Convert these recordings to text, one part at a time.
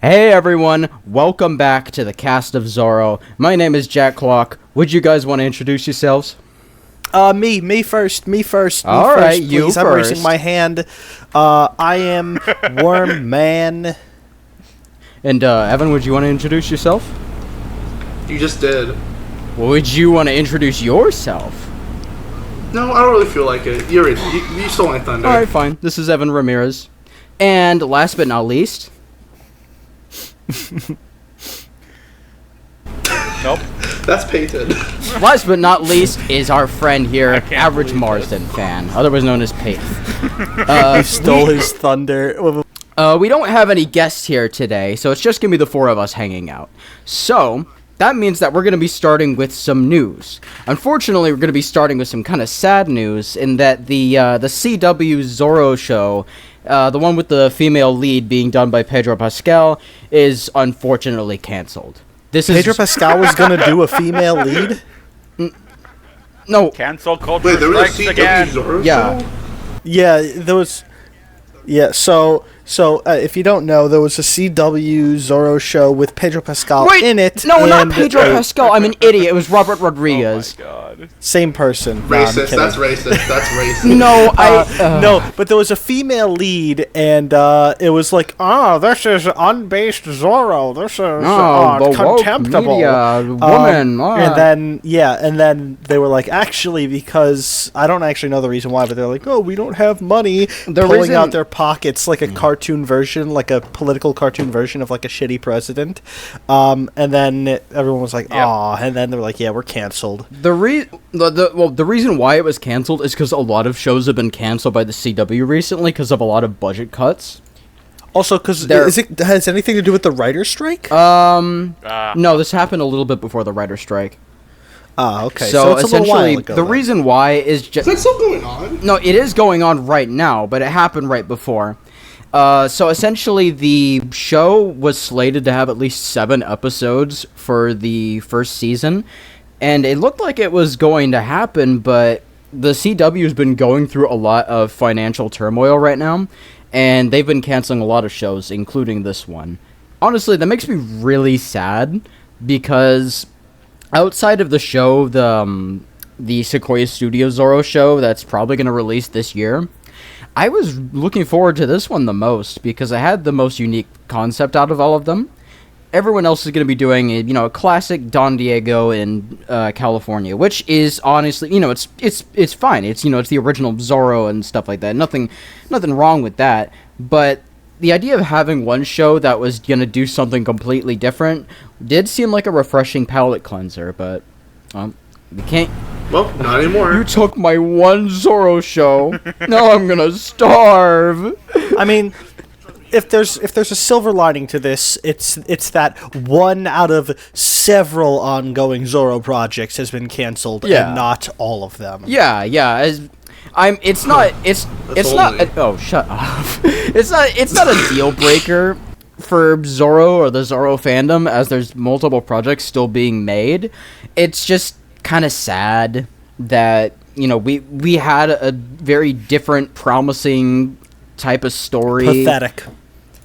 Hey everyone, welcome back to the cast of Zorro. My name is Jack Clock. Would you guys want to introduce yourselves? Me first. All right, you please. I'm raising my hand. I am Worm Man. And Evan, would you want to introduce yourself? You just did. Well, would you want to introduce yourself? No, I don't really feel like it. You stole my thunder. Alright, fine. This is Evan Ramirez. And last but not least... Nope. That's painted. Last but not least is our friend here, Average Marsden fan, otherwise known as Peyton. I stole his thunder. We don't have any guests here today, so it's just gonna be the four of us hanging out. So, that means that we're gonna be starting with some news. Unfortunately, we're gonna be starting with some kind of sad news in that the CW Zorro show, the one with the female lead being done by Pedro Pascal, is unfortunately canceled. Pedro Pascal was gonna do a female lead? No. Cancel culture Wait, there was a strikes CW again. Zorro Yeah. show? Yeah, there was... Yeah, so if you don't know, there was a CW Zorro show with Pedro Pascal in it. No, not and, Pedro Pascal. I'm an idiot. It was Robert Rodriguez. Oh my god. Same person. Racist. No, That's racist. That's racist. No, No, but there was a female lead, and it was like, this is unbased Zorro. This is the woke contemptible. media, woman. And then they were like, actually, because I don't actually know the reason why, but they're like, oh, we don't have money. Pulling out their pockets like a cartoon version, like a political cartoon version of like a shitty president. And then everyone was like, aw, and then they were like, yeah, we're canceled. The reason why it was canceled is because a lot of shows have been canceled by the CW recently because of a lot of budget cuts. Also, because has anything to do with the writer's strike? No, this happened a little bit before the writer's strike. Okay. So it's a little while essentially, ago, the then. reason why is just... Is that still going on? No, it is going on right now, but it happened right before. So essentially, the show was slated to have at least 7 episodes for the first season, and it looked like it was going to happen, but the CW has been going through a lot of financial turmoil right now, and they've been canceling a lot of shows, including this one. Honestly, that makes me really sad, because outside of the show, the Sequoia Studios Zorro show that's probably going to release this year, I was looking forward to this one the most because I had the most unique concept out of all of them. Everyone else is going to be doing a classic Don Diego in California, which is honestly, it's fine. It's it's the original Zorro and stuff like that. Nothing wrong with that. But the idea of having one show that was going to do something completely different did seem like a refreshing palate cleanser, but we can't. Well, not anymore. You took my one Zorro show. Now I'm gonna starve. I mean, if there's a silver lining to this, it's that one out of several ongoing Zorro projects has been canceled, and not all of them. Yeah. It's not. Oh, shut up. It's not a deal breaker for Zorro or the Zorro fandom, as there's multiple projects still being made. It's just kind of sad that we had a very different, promising type of story. Pathetic.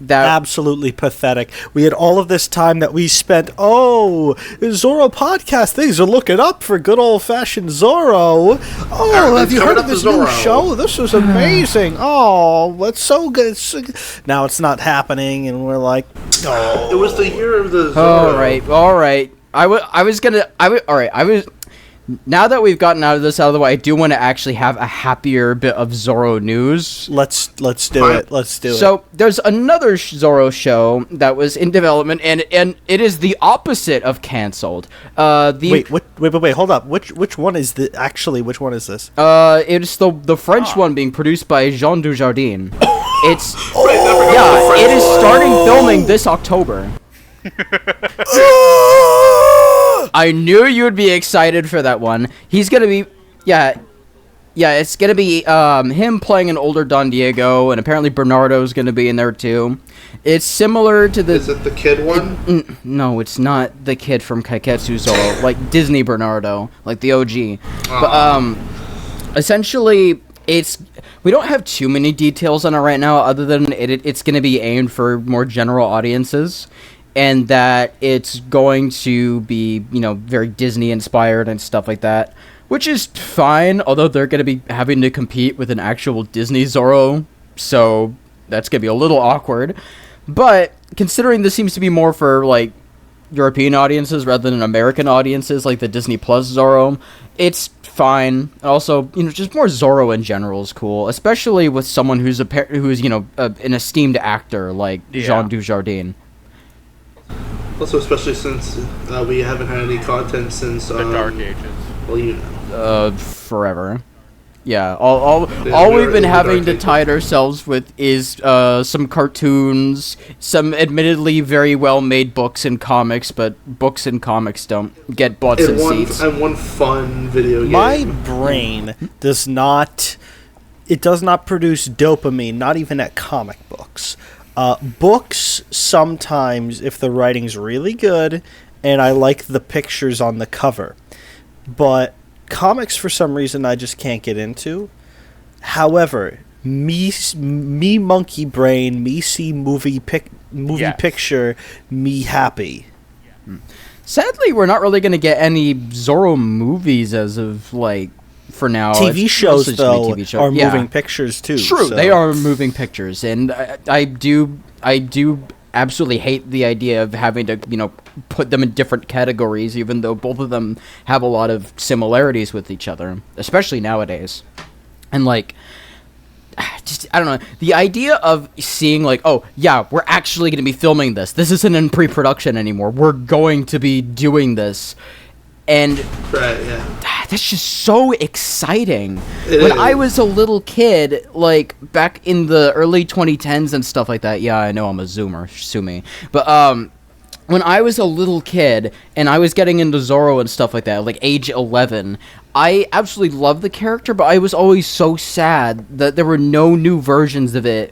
Absolutely pathetic. We had all of this time that we spent. Oh, Zorro podcast. Things are looking up for good old fashioned Zorro. Oh, have you heard of this new show? This is amazing. Oh, it's so good. Now it's not happening, and we're like, oh. It was the year of the Zorro. All right. Now that we've gotten out of the way, I do want to actually have a happier bit of Zorro news. Let's do it. Let's do it. So there's another Zorro show that was in development, and it is the opposite of canceled. Wait, hold up. Which one is which one is this? It's the French one being produced by Jean Dujardin. It is starting filming this October. I knew you would be excited for that one. He's gonna be, it's gonna be him playing an older Don Diego, and apparently Bernardo's gonna be in there too. It's similar to the. Is it the kid one? No, it's not the kid from Kaiketsu Zorro, like Disney Bernardo, like the OG. But essentially, we don't have too many details on it right now, other than it's going to be aimed for more general audiences, and that it's going to be, very Disney inspired and stuff like that, which is fine. Although they're going to be having to compete with an actual Disney Zorro, so that's going to be a little awkward. But considering this seems to be more for like European audiences rather than American audiences, like the Disney Plus Zorro, it's fine. Also, just more Zorro in general is cool, especially with someone who's an esteemed actor like Jean Dujardin. Also, especially since we haven't had any content since the Dark Ages. Well, forever. Yeah, all we've been having to tide ourselves with is some cartoons, some admittedly very well-made books and comics, but books and comics don't get butts and seats. And one fun video game. My brain does not produce dopamine, not even at comic books. Books, sometimes, if the writing's really good, and I like the pictures on the cover. But comics, for some reason, I just can't get into. However, me monkey brain, me see movie picture, me happy. Sadly, we're not really going to get any Zorro movies as of, for now. TV shows, though, are moving pictures, too. True, so. They are moving pictures, and I do absolutely hate the idea of having to, put them in different categories, even though both of them have a lot of similarities with each other, especially nowadays. And, I don't know, the idea of seeing, oh, yeah, we're actually going to be filming this. This isn't in pre-production anymore. We're going to be doing this. And right, yeah. That's just so exciting. When I was a little kid, back in the early 2010s and stuff like that, yeah, I know I'm a zoomer, sue me. But, when I was a little kid and I was getting into Zorro and stuff like that, age 11, I absolutely loved the character, but I was always so sad that there were no new versions of it,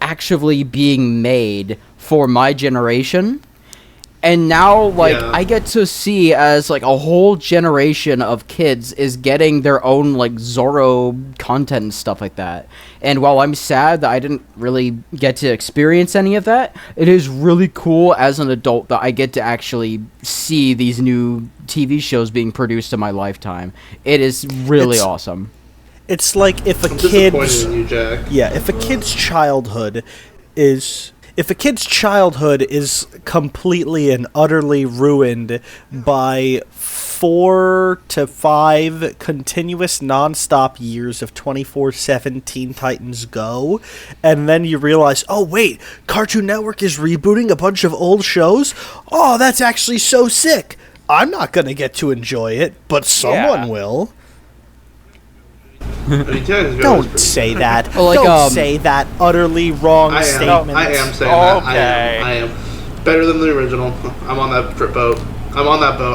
actually being made for my generation. And now, I get to see as, a whole generation of kids is getting their own, Zorro content and stuff like that. And while I'm sad that I didn't really get to experience any of that, it is really cool as an adult that I get to actually see these new TV shows being produced in my lifetime. It is really awesome. It's like if a kid's childhood is... If a kid's childhood is completely and utterly ruined by 4 to 5 continuous non-stop years of 24/7 Teen Titans Go, and then you realize, oh wait, Cartoon Network is rebooting a bunch of old shows? Oh, that's actually so sick! I'm not gonna get to enjoy it, but someone will. Don't say that. Don't say that utterly wrong statement. I am saying that. I am better than the original. I'm on that boat.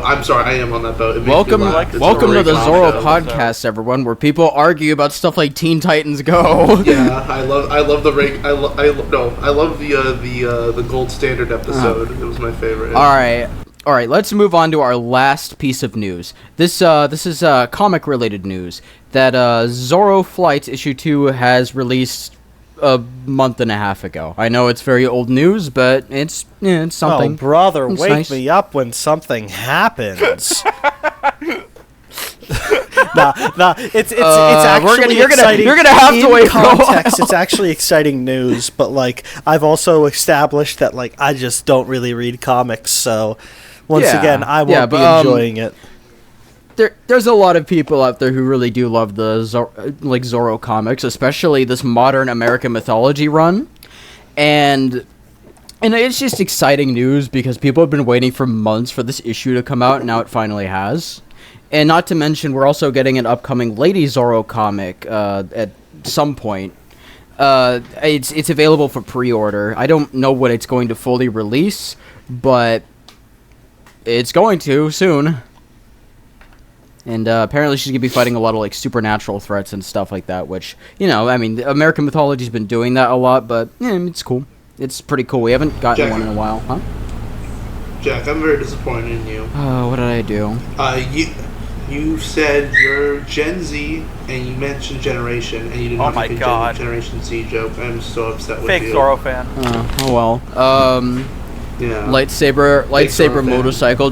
I'm sorry, I am on that boat. Welcome to the Zorro podcast, everyone, where people argue about stuff like Teen Titans Go. Yeah, I love the gold standard episode. It was my favorite. All right, let's move on to our last piece of news. This is comic-related news that Zorro Flights Issue 2 has released a month and a half ago. I know it's very old news, but it's something. Oh, brother, it's wake nice. Me up when something happens. Nah, it's actually exciting. You're gonna have to wait context. It's actually exciting news, but I've also established that I just don't really read comics, so once again, I won't be enjoying it. There's a lot of people out there who really do love the Zorro comics, especially this modern American mythology run, and it's just exciting news because people have been waiting for months for this issue to come out, and now it finally has. And not to mention, we're also getting an upcoming Lady Zorro comic at some point. It's available for pre-order. I don't know when it's going to fully release, but it's going to soon. And apparently she's going to be fighting a lot of supernatural threats and stuff like that, which, American mythology's been doing that a lot, but it's cool. It's pretty cool. We haven't gotten one in a while, huh? Jack, I'm very disappointed in you. Oh, what did I do? You said you're Gen Z, and you mentioned Generation, and you did not make a Generation Z joke. I'm so upset with Fake you. Fake Zorro fan. Oh well. Yeah. Lightsaber motorcycle.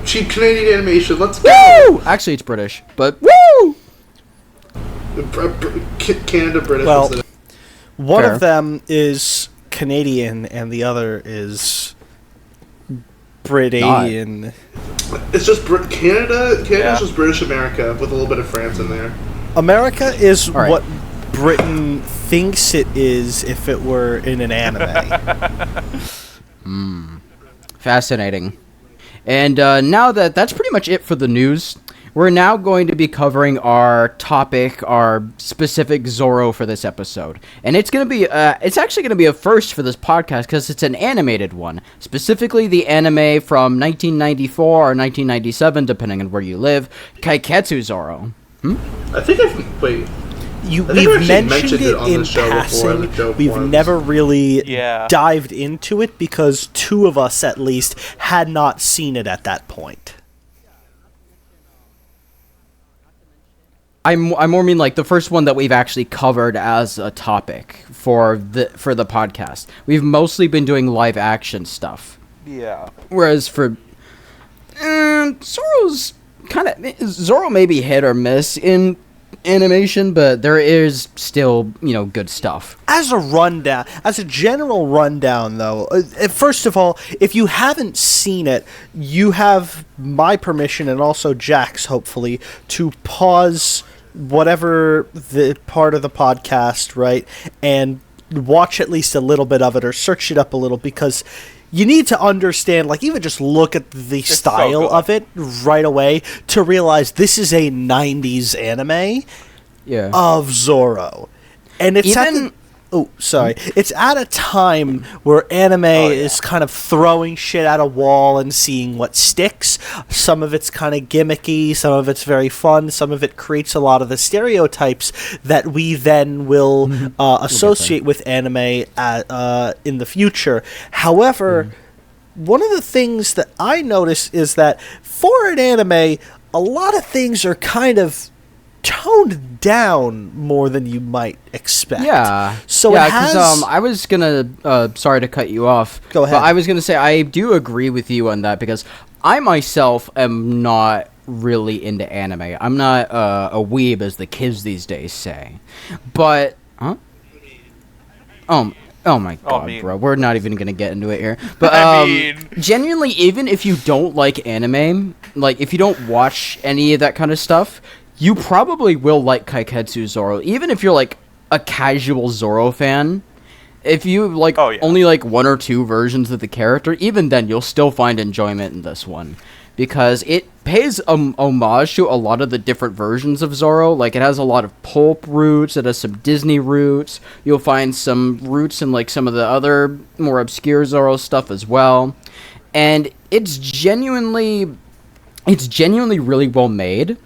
Cheap Canadian animation. Let's go. Woo! Actually, it's British, but woo! Canada British. Well, one of them is Canadian, and the other is British. It's just Canada. Canada's just British America with a little bit of France in there. America is what Britain thinks it is if it were in an anime. Fascinating. And now that's pretty much it for the news. We're now going to be covering our topic, our specific Zorro for this episode. And it's actually going to be a first for this podcast because it's an animated one. Specifically the anime from 1994 or 1997, depending on where you live, Kaiketsu Zorro. I think wait. We've mentioned it in passing. We've never really dived into it because two of us, at least, had not seen it at that point. I more mean like the first one that we've actually covered as a topic for the podcast. We've mostly been doing live action stuff. Yeah. Whereas for Zorro may be hit or miss in animation, but there is still, good stuff. As a general rundown, though, first of all, if you haven't seen it, you have my permission and also Jack's, hopefully, to pause whatever the part of the podcast, right, and watch at least a little bit of it or search it up a little, because you need to understand, like, even just look at the style of it right away to realize this is a 90s anime of Zorro. And it's it's at a time where anime is kind of throwing shit at a wall and seeing what sticks. Some of it's kind of gimmicky, some of it's very fun, some of it creates a lot of the stereotypes that we then will associate with anime in the future. However, one of the things that I notice is that for an anime, a lot of things are kind of toned down more than you might expect. Yeah. So because I was gonna sorry to cut you off. Go ahead. But I was gonna say I do agree with you on that because I myself am not really into anime. I'm not a weeb, as the kids these days say. But oh my god, bro. We're not even going to get into it here. But genuinely, even if you don't like anime, like if you don't watch any of that kind of stuff, you probably will like Kaiketsu Zorro. Even if you're like a casual Zorro fan, if you like only like one or two versions of the character, even then you'll still find enjoyment in this one. Because it pays homage to a lot of the different versions of Zorro. Like, it has a lot of pulp roots, it has some Disney roots. You'll find some roots in, like, some of the other more obscure Zorro stuff as well. And it's genuinely really well made.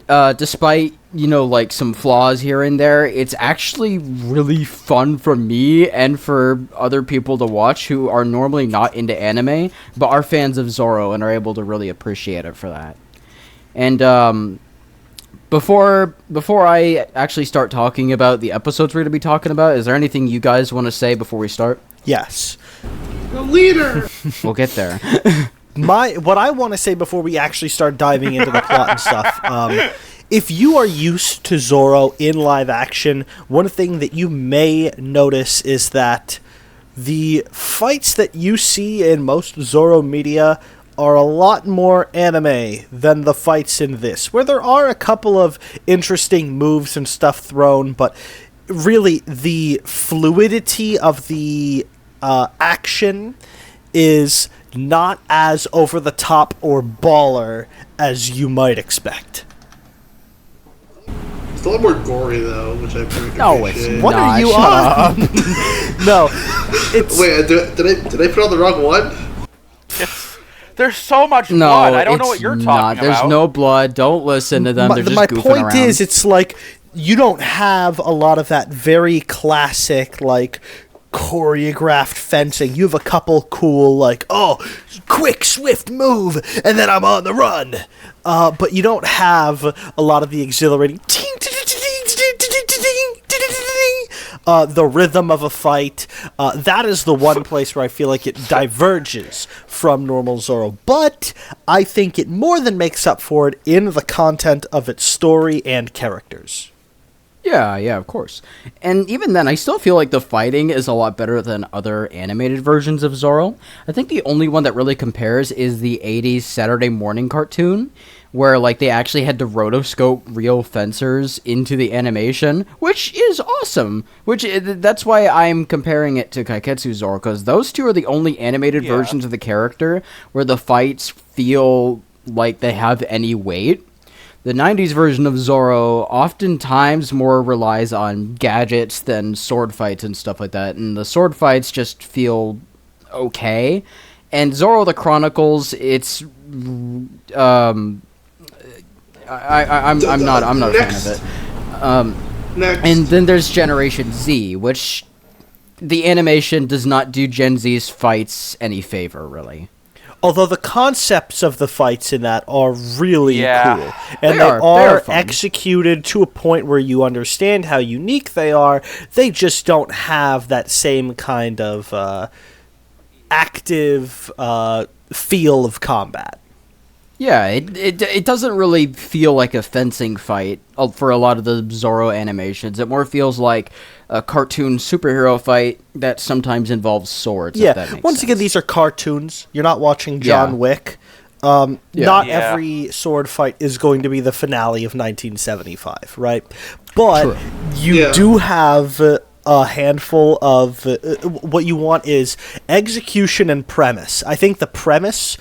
Despite, like, some flaws here and there, it's actually really fun for me and for other people to watch who are normally not into anime, but are fans of Zorro and are able to really appreciate it for that. And, before I actually start talking about the episodes we're going to be talking about, is there anything you guys want to say before we start? Yes. The leader! We'll get there. What I want to say before we actually start diving into the plot and stuff, if you are used to Zorro in live action, one thing that you may notice is that the fights that you see in most Zorro media are a lot more anime than the fights in this, where there are a couple of interesting moves and stuff thrown, but really the fluidity of the action is not as over the top or baller as you might expect. It's a lot more gory though, which I appreciate. No, it's what are you on? No, it's wait. Did I put on the wrong one? There's so much blood. I don't know what you're talking about. There's no blood. Don't listen to them. They're just goofing point around. is, it's like you don't have a lot of that very classic, like, choreographed fencing. You have a couple cool, like, oh, quick, swift move, and then I'm on the run. But you don't have a lot of the exhilarating the rhythm of a fight. That is the one place where I feel like it diverges from normal Zorro. But I think it more than makes up for it in the content of its story and characters. Yeah, of course. And even then, I still feel like the fighting is a lot better than other animated versions of Zorro. I think the only one that really compares is the 80s Saturday morning cartoon, where like they actually had to rotoscope real fencers into the animation, which is awesome. That's why I'm comparing it to Kaiketsu Zorro, because those two are the only animated versions of the character where the fights feel like they have any weight. The 90s version of Zorro oftentimes more relies on gadgets than sword fights and stuff like that, and the sword fights just feel okay. And Zorro the Chronicles, it's I'm not a fan of it. Next. And then there's Generation Z, which the animation does not do Gen Z's fights any favor, really. Although the concepts of the fights in that are really cool. And they are are executed to a point where you understand how unique they are. They just don't have that same kind of active feel of combat. Yeah, it doesn't really feel like a fencing fight for a lot of the Zorro animations. It more feels like a cartoon superhero fight that sometimes involves swords. Yeah, if that makes once sense. again, these are cartoons. You're not watching John Wick. Not every sword fight is going to be the finale of 1975, right? But you do have a handful of... what you want is execution and premise. I think the premise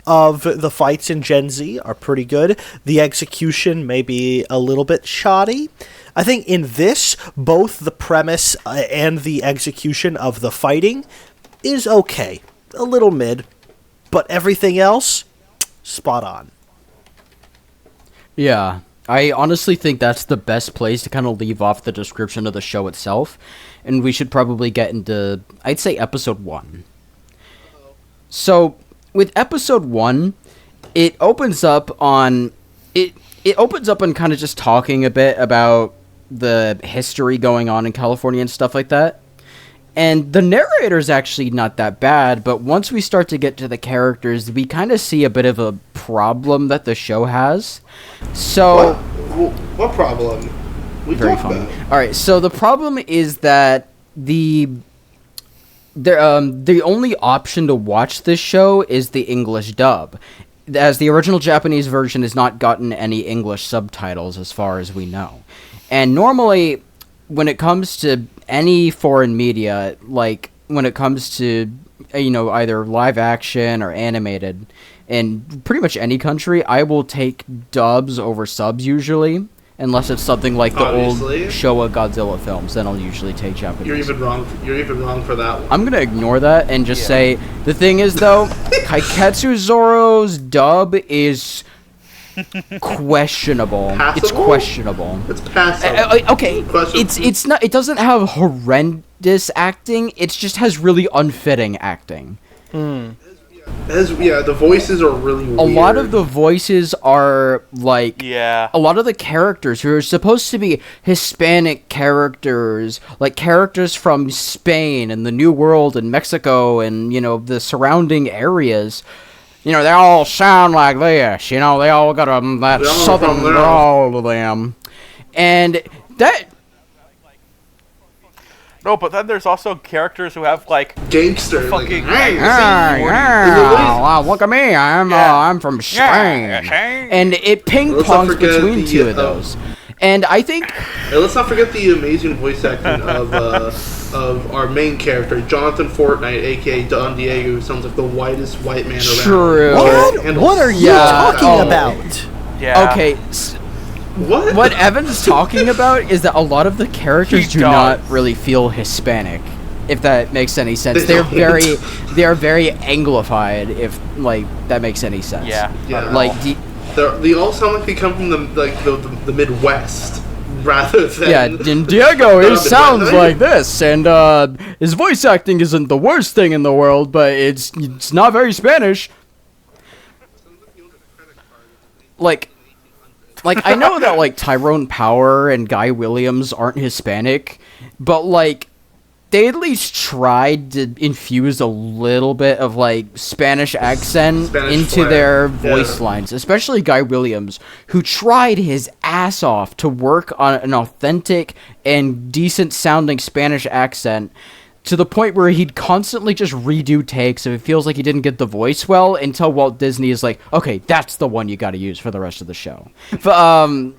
of the fights in Gen Z are pretty good. The execution may be a little bit shoddy. I think in this, both the premise and the execution of the fighting is okay. A little mid. But everything else, spot on. Yeah, I honestly think that's the best place to kind of leave off the description of the show itself. And we should probably get into, I'd say, episode 1. So, with episode 1, it opens up on kind of just talking a bit about the history going on in California and stuff like that. And the narrator's actually not that bad, but once we start to get to the characters, we kind of see a bit of a problem that the show has. So what problem? Very funny. All right, so the problem is that the only option to watch this show is the English dub, as the original Japanese version has not gotten any English subtitles as far as we know. And normally, when it comes to any foreign media, like when it comes to, either live action or animated, in pretty much any country, I will take dubs over subs usually. Unless it's something like the old Showa Godzilla films, then I'll usually take Japanese. You're even wrong for that one. I'm gonna ignore that and just say the thing is though, Kaiketsu Zorro's dub is questionable. Passable? It's questionable. It's passable. Okay, it's not. It doesn't have horrendous acting. It just has really unfitting acting. The voices are really weird. A lot of the voices are like... Yeah. A lot of the characters who are supposed to be Hispanic characters, like characters from Spain and the New World and Mexico and, the surrounding areas, they all sound like this. They all got that southern drawl to them. And that... No, but then there's also characters who have like gangster fucking. Look at me! I'm from Spain, and it ping pongs between two of those. And I think. Let's not forget the amazing voice acting of our main character, Jonathan Fortnite, aka Don Diego, who sounds like the whitest white man around. True. What are you talking about? Yeah. Okay. What Evan's talking about is that a lot of the characters do not really feel Hispanic, if that makes any sense. They are very Anglified, if that makes any sense. Yeah. They all sound like they come from the Midwest, rather than... Yeah, in Diego, it sounds like this, and his voice acting isn't the worst thing in the world, but it's not very Spanish. Like, I know that, like, Tyrone Power and Guy Williams aren't Hispanic, but, like, they at least tried to infuse a little bit of, like, Spanish accent into their voice lines, especially Guy Williams, who tried his ass off to work on an authentic and decent-sounding Spanish accent, to the point where he'd constantly just redo takes if it feels like he didn't get the voice well, until Walt Disney is like, okay, that's the one you gotta use for the rest of the show. But,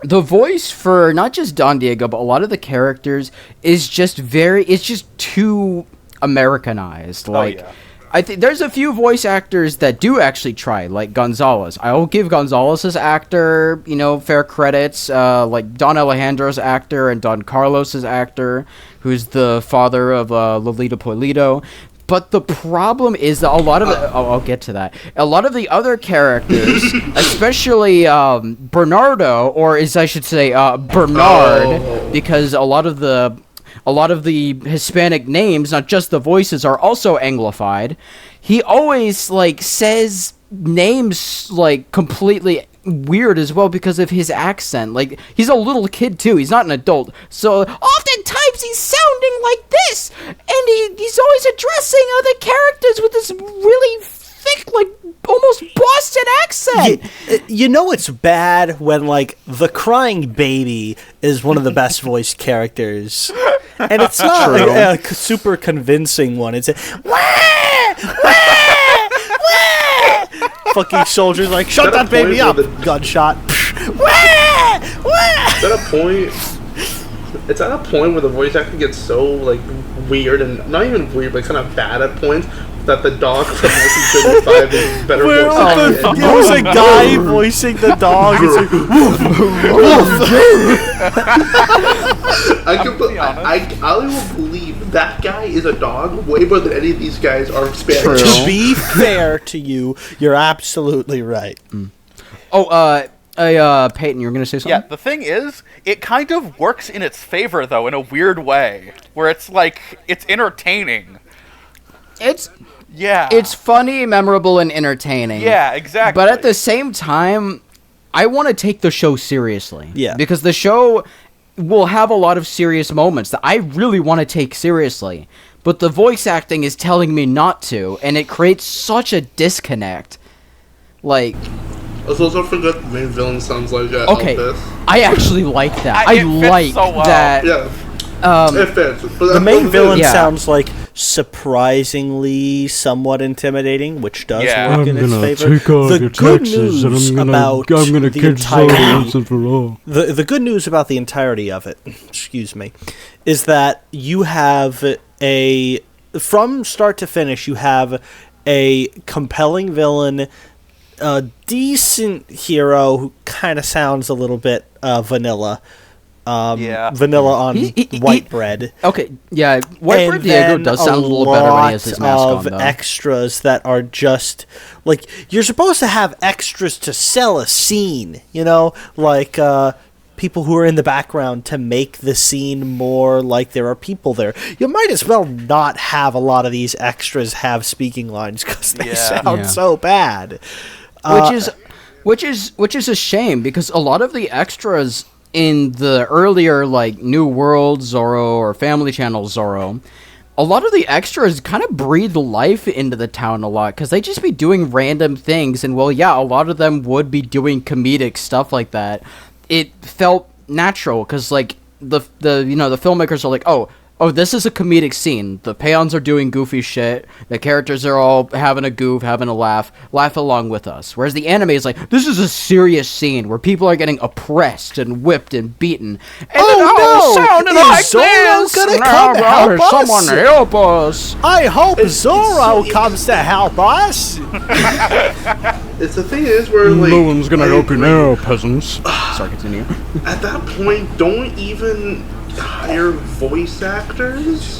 the voice for not just Don Diego, but a lot of the characters is just it's just too Americanized. Like, I think there's a few voice actors that do actually try, like Gonzalez. I will give Gonzalez's actor, fair credits, like Don Alejandro's actor and Don Carlos's actor, who's the father of Lolita Polito. But the problem is that a lot of I'll get to that. A lot of the other characters, especially Bernardo, or as I should say, Bernard, because a lot of the Hispanic names, not just the voices, are also Anglified. He always says names completely weird as well because of his accent. Like, he's a little kid too, he's not an adult, so oftentimes he's sounding like this, and he's always addressing other characters with this really thick, almost Boston accent. It's bad when the crying baby is one of the best voiced characters, and it's not a super convincing one. It's fucking soldiers shut that baby up. Gunshot. It's at a point where the voice acting gets so weird, and not even weird, but kind of bad at points, that the dog from 1935 is better voice acting. There was a guy voicing the dog. I will believe that guy is a dog way more than any of these guys are Spanish. To be fair to you, you're absolutely right. Peyton, you were going to say something? Yeah, the thing is, it kind of works in its favor, though, in a weird way, where it's entertaining. It's funny, memorable, and entertaining. Yeah, exactly. But at the same time, I want to take the show seriously. Yeah. Because the show will have a lot of serious moments that I really want to take seriously. But the voice acting is telling me not to, and it creates such a disconnect. Let's also forget the main villain sounds like Elvis. I actually like that. I like so well. That. Yeah. It fits. The main villain sounds surprisingly somewhat intimidating, which does work in its favor. The good news about the good news about the entirety of it, is that you have from start to finish, you have a compelling villain, a decent hero who kind of sounds a little bit vanilla. Vanilla on white bread. Okay, yeah, white bread Diego does sound a little better when he has his mask on, though. Extras that are just you're supposed to have extras to sell a scene, people who are in the background to make the scene more like there are people there. You might as well not have a lot of these extras have speaking lines because they sound so bad. Which is a shame, because a lot of the extras in the earlier New World Zorro or Family Channel Zorro, a lot of the extras kind of breathe life into the town a lot, because they just be doing random things, and a lot of them would be doing comedic stuff like that. It felt natural, because the filmmakers are like, oh, this is a comedic scene. The peons are doing goofy shit. The characters are all having a goof, having a laugh along with us. Whereas the anime is this is a serious scene where people are getting oppressed and whipped and beaten. And is Zorro gonna come help us? Someone help us! I hope Zorro comes to help us! The thing is where no one's gonna help you now, peasants. Sorry, continue. At that point, don't even hire voice actors.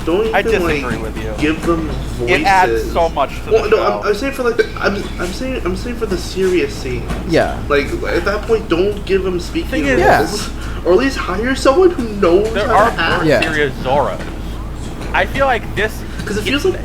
don't I even disagree with you. give them voices. It adds so much to the no, show. I'm saying for like I'm saying for the serious scenes. Yeah. Like at that point, don't give them speaking Thing is- roles, or at least hire someone who knows There how are to act. more Yeah. serious Zorros. I feel like this. Because it feels like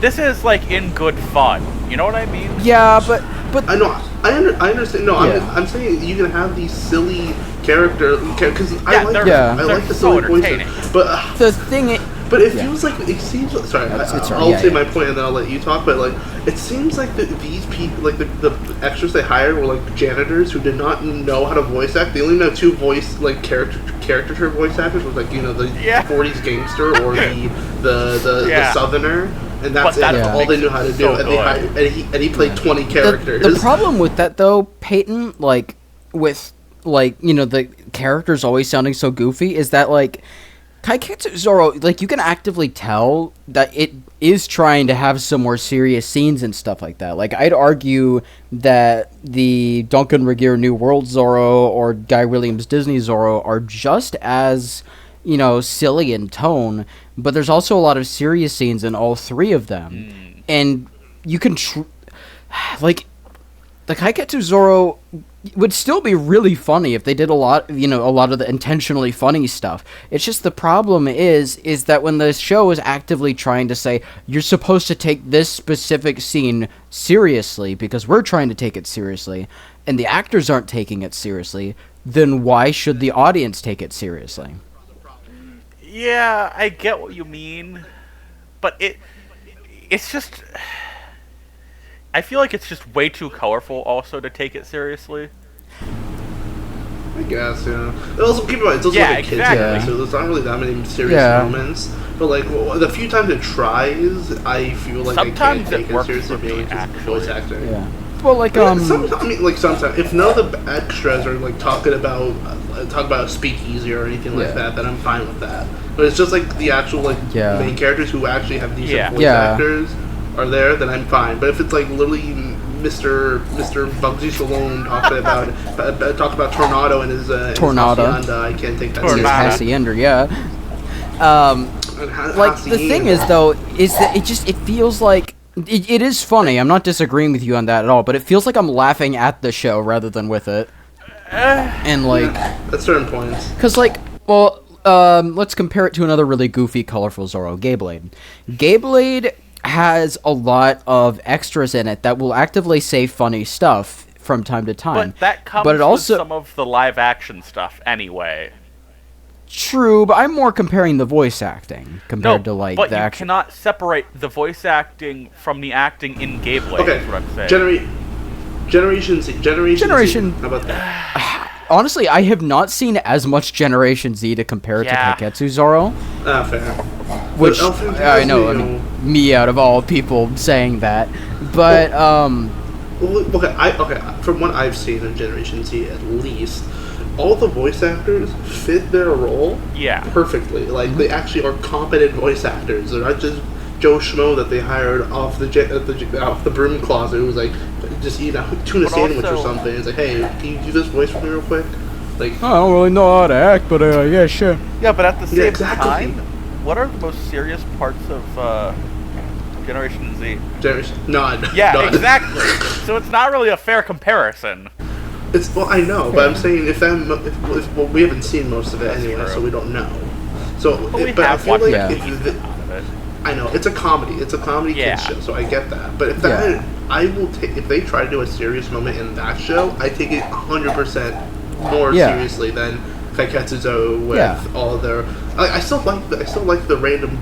This is like in good fun. You know what I mean? Yeah, but I know I understand. No, Yeah. I'm saying you can have these silly characters because I like they're- Yeah. I they're like the so silly voices, entertaining. but. the thing. But it Yeah. feels like it seems. Sorry, It's I'll yeah, say yeah. my point and then I'll let you talk. But like, it seems like these people, like the extras they hired, were like janitors who did not know how to voice act. They only know two voice like caricature voice actors, was like the Yeah. 40s gangster or the Yeah. southerner, and that's But that's it. what All they makes knew how to it do. so And they good. hired, and he played 20 The, characters. the problem with that though, Peyton, like with like the characters always sounding so goofy, is that like Kaiketsu Zorro, like you can actively tell that it is trying to have some more serious scenes and stuff like that. Like I'd argue that the Duncan Regeer New World Zorro or Guy Williams Disney Zorro are just as silly in tone, but there's also a lot of serious scenes in all three of them, and you can like the Kaiketsu Zorro would still be really funny if they did a lot of the intentionally funny stuff. It's just the problem is that when the show is actively trying to say you're supposed to take this specific scene seriously because we're trying to take it seriously, and the actors aren't taking it seriously, then why should the audience take it seriously? Yeah, I get what you mean, but it's just. I feel like it's just way too colorful also to take it seriously. I guess, yeah. And also, keep in mind, it's also Yeah, like a kid's exactly. movie, so there's not really that many serious Yeah. moments. But like, the few times it tries, I feel like Sometimes I can't it take it works seriously for me, because it's actually. voice acting. Yeah. Well, like Sometimes, sometimes if none of the extras are like talking about a speakeasy or anything like Yeah. that, then I'm fine with that. But it's just like the actual Yeah. main characters who actually have decent Yeah. voice Yeah. actors are there, then I'm fine. But if it's like literally Mr. Bugsy Stallone talking about Tornado and his Tornado. Hacienda, I can't take that Tornado. seriously. Hacienda, yeah. And Like the thing is though is that it feels like it is funny. I'm not disagreeing with you on that at all, but it feels like I'm laughing at the show rather than with it. And like at certain points. cuz like let's compare it to another really goofy colorful Zorro, Gayblade. Gayblade has a lot of extras in it that will actively say funny stuff from time to time. But that comes But it also with some of the live action stuff anyway. true, but I'm more comparing the voice acting compared to like but the you action. cannot separate the voice acting from the acting in Gayblade. Okay, Is what I'm saying. Generation Z. Generation- How about that? Honestly, I have not seen as much Generation Z to compare it Yeah. to Kaiketsu Zorro, Fair. which But El Fantasma, I know, I mean, me out of all people saying that, but Well, okay. From what I've seen in Generation Z, at least, all the voice actors fit their role Yeah. perfectly. Like they actually are competent voice actors. They're not just Joe Schmo that they hired off the broom closet who was like just eat a tuna But sandwich or also- something. It's like, hey, can you do this voice for me real quick? Like, I don't really know how to act, but yeah, sure. Yeah, but at the same exactly. time, what are the most serious parts of Generation Z? Generation, none. Yeah, None. exactly. So it's not really a fair comparison. Well, I know, but I'm saying if we haven't seen most of it That's anyway, true. so we don't know. So, But we but I have feel watched like Yeah. if out of it. I know it's a comedy. It's a comedy Yeah. kids show, so I get that. But if that, Yeah. I will take if they try to do a serious moment in that show, I take it 100% more Yeah. seriously than Kaiketsuzo with Yeah. all their. I still like the random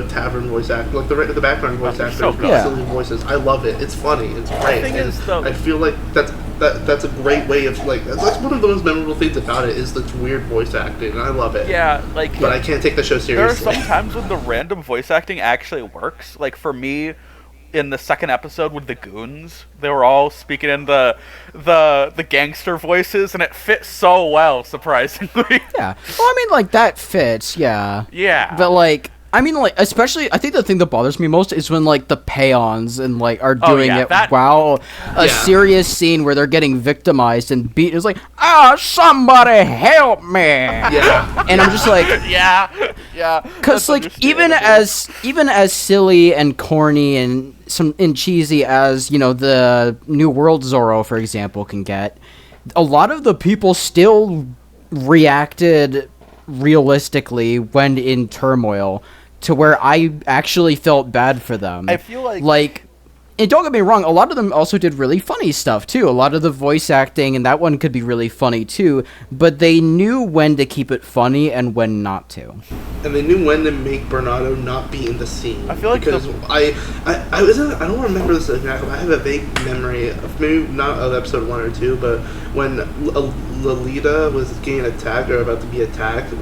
tavern voice act, like the background voice they're actors, so with good. Yeah. silly voices. I love it. It's funny. It's great. thing and is, though- I feel like that's a great way of like that's one of the most memorable things about it is this weird voice acting, and I love it. Yeah, like But I can't take the show there are seriously. some times when the random voice acting actually works. Like for me, in the second episode with the goons, they were all speaking in the gangster voices, and it fit so well, surprisingly. Yeah. Well, I mean, like that fits, yeah. Yeah. But like, I mean, like, especially, I think the thing that bothers me most is when, like, the Peons and, like, are doing it while a serious scene where they're getting victimized and beat is like, somebody help me! Yeah. And I'm just like... yeah. Because, like, even as silly and corny and cheesy as, you know, the New World Zorro, for example, can get, a lot of the people still reacted realistically when in turmoil, to where I actually felt bad for them. I feel like... And don't get me wrong, a lot of them also did really funny stuff, too. A lot of the voice acting, and that one could be really funny, too. But they knew when to keep it funny and when not to. And they knew when to make Bernardo not be in the scene. I feel like... Because I don't remember this exactly. I have a vague memory of, maybe not of episode 1 or 2, but when Lolita was getting attacked, or about to be attacked,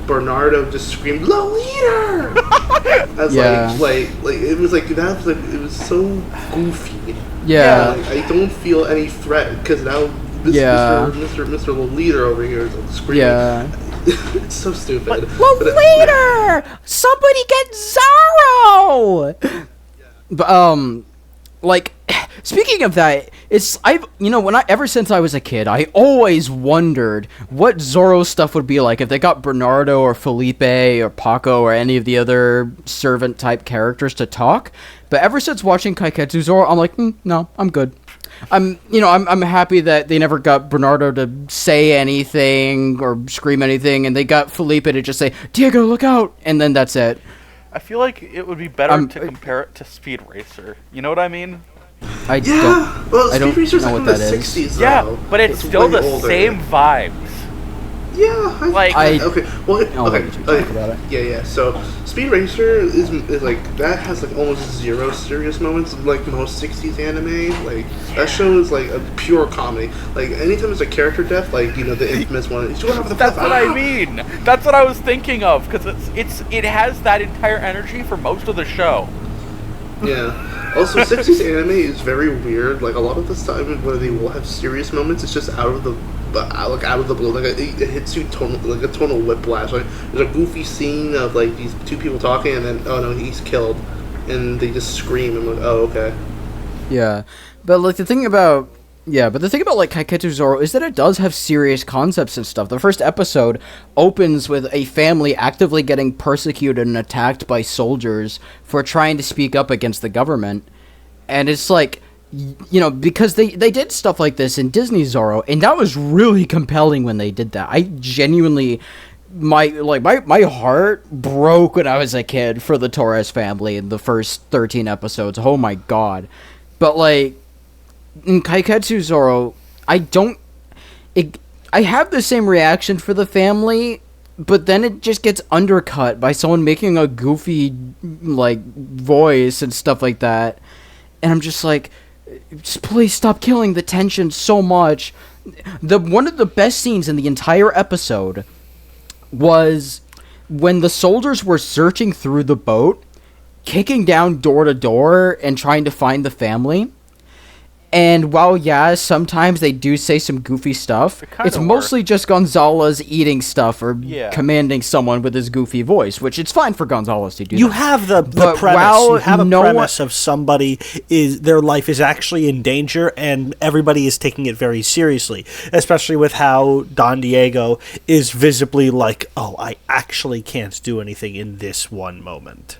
Bernardo just screamed, "Lolita!" It was like, that was like, it was so goofy. Yeah. Like, I don't feel any threat, because now Mr. Lolita over here is like screaming. Yeah. It's so stupid. Lolita! Somebody get Zorro! But, like, speaking of that, ever since I was a kid, I always wondered what Zorro stuff would be like if they got Bernardo or Felipe or Paco or any of the other servant type characters to talk. But ever since watching Kaiketsu Zorro, I'm like, no, I'm good. I'm happy that they never got Bernardo to say anything or scream anything, and they got Felipe to just say, "Diego, look out!" and then that's it. I feel like it would be better to compare it to Speed Racer. You know what I mean? I don't Racer's know like what that is. 60s, yeah, but it's still the same vibes. Yeah, okay. Well, okay. Talk about it. Yeah. So, Speed Racer is like, that has like almost zero serious moments, like most 60s anime. Like, that show is like a pure comedy. Like, anytime there's a character death, like, you know, the infamous one, he's going over the That's what I mean. That's what I was thinking of, because it has that entire energy for most of the show. Yeah. Also, 60s anime is very weird. Like, a lot of the time where they will have serious moments, it's just out of the blue. Like, it hits you like a tonal whiplash. Like, there's a goofy scene of like these two people talking, and then, oh no, he's killed, and they just scream, and I'm like, oh, okay. Yeah, but like the thing about like Kaiketsu Zorro is that it does have serious concepts and stuff. The first episode opens with a family actively getting persecuted and attacked by soldiers for trying to speak up against the government. And it's like, you know, because they did stuff like this in Disney Zorro, and that was really compelling when they did that. I genuinely, my heart broke when I was a kid for the Torres family in the first 13 episodes. Oh my god. But like, in Kaiketsu Zorro, I have the same reaction for the family, but then it just gets undercut by someone making a goofy, like, voice and stuff like that. And I'm just like, please stop killing the tension so much. One of the best scenes in the entire episode was when the soldiers were searching through the boat, kicking down door to door and trying to find the family. And while, yeah, sometimes they do say some goofy stuff, it's mostly just Gonzalez eating stuff or commanding someone with his goofy voice, which it's fine for Gonzalez to do. You have the premise. You have a premise of somebody their life is actually in danger, and everybody is taking it very seriously, especially with how Don Diego is visibly like, oh, I actually can't do anything in this one moment.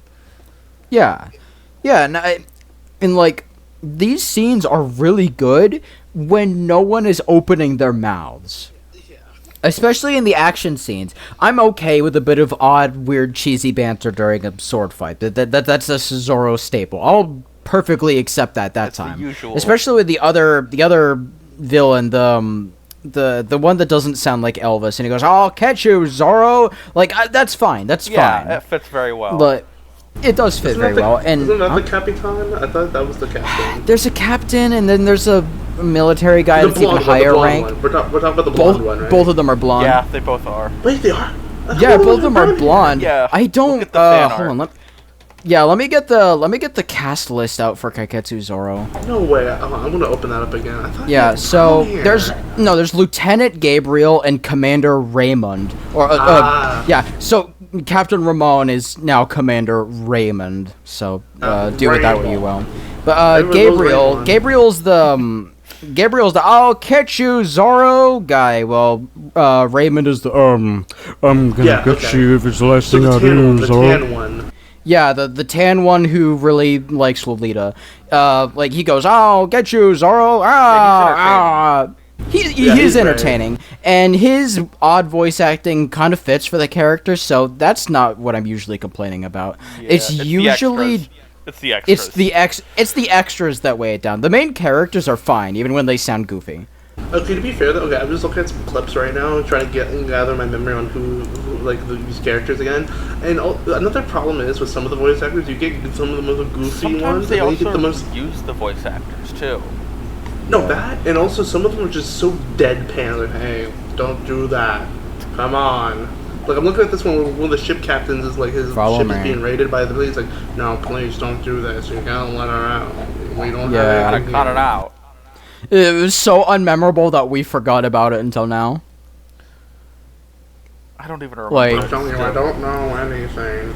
Yeah. Yeah, and like, these scenes are really good when no one is opening their mouths. Yeah. Especially in the action scenes. I'm okay with a bit of odd, weird, cheesy banter during a sword fight. That's a Zorro staple. I'll perfectly accept that's time. The usual. Especially with the other villain, the one that doesn't sound like Elvis, and he goes, "I'll catch you, Zorro." Like, that's fine. That's fine. Yeah, it fits very well. But it does fit very well. And isn't that the Capitan? I thought that was the captain. There's a captain, and then there's a military guy that's even higher rank. We're talking about the blonde one, right? Both of them are blonde. Yeah, they both are. Wait, they are? Yeah, both of them are blonde. Yeah. I don't. Hold on. Let me get the cast list out for Kaiketsu Zorro. No way. I'm gonna open that up again. I thought there's Lieutenant Gabriel and Commander Raymond. So Captain Ramon is now Commander Raymond, so do with that what you will. But Gabriel's the I'll catch you, Zorro guy. Well, Raymond is the I'm gonna get you if it's the last thing I do, Zorro. The tan one. Yeah, the tan one who really likes Lolita. Like he goes, I'll get you, Zorro. He's entertaining, and his odd voice acting kind of fits for the character. So that's not what I'm usually complaining about. Yeah, it's usually. It's the extras. It's the extras that weigh it down. The main characters are fine, even when they sound goofy. Okay, to be fair though, I'm just looking at some clips right now, trying to gather my memory on who these characters again. And another problem is with some of the voice actors, you get some of the most goofy Sometimes ones. They also get the most use the voice actors too. No, that, and also some of them are just so deadpan. Like, hey, don't do that. Come on. Like, I'm looking at this one where one of the ship captains is like, his ship is being raided by the police. Like, no, please don't do this. You gotta let her out. We don't have anything. Cut it out. It was so unmemorable that we forgot about it until now. I don't even remember. I'm telling you, I don't know anything.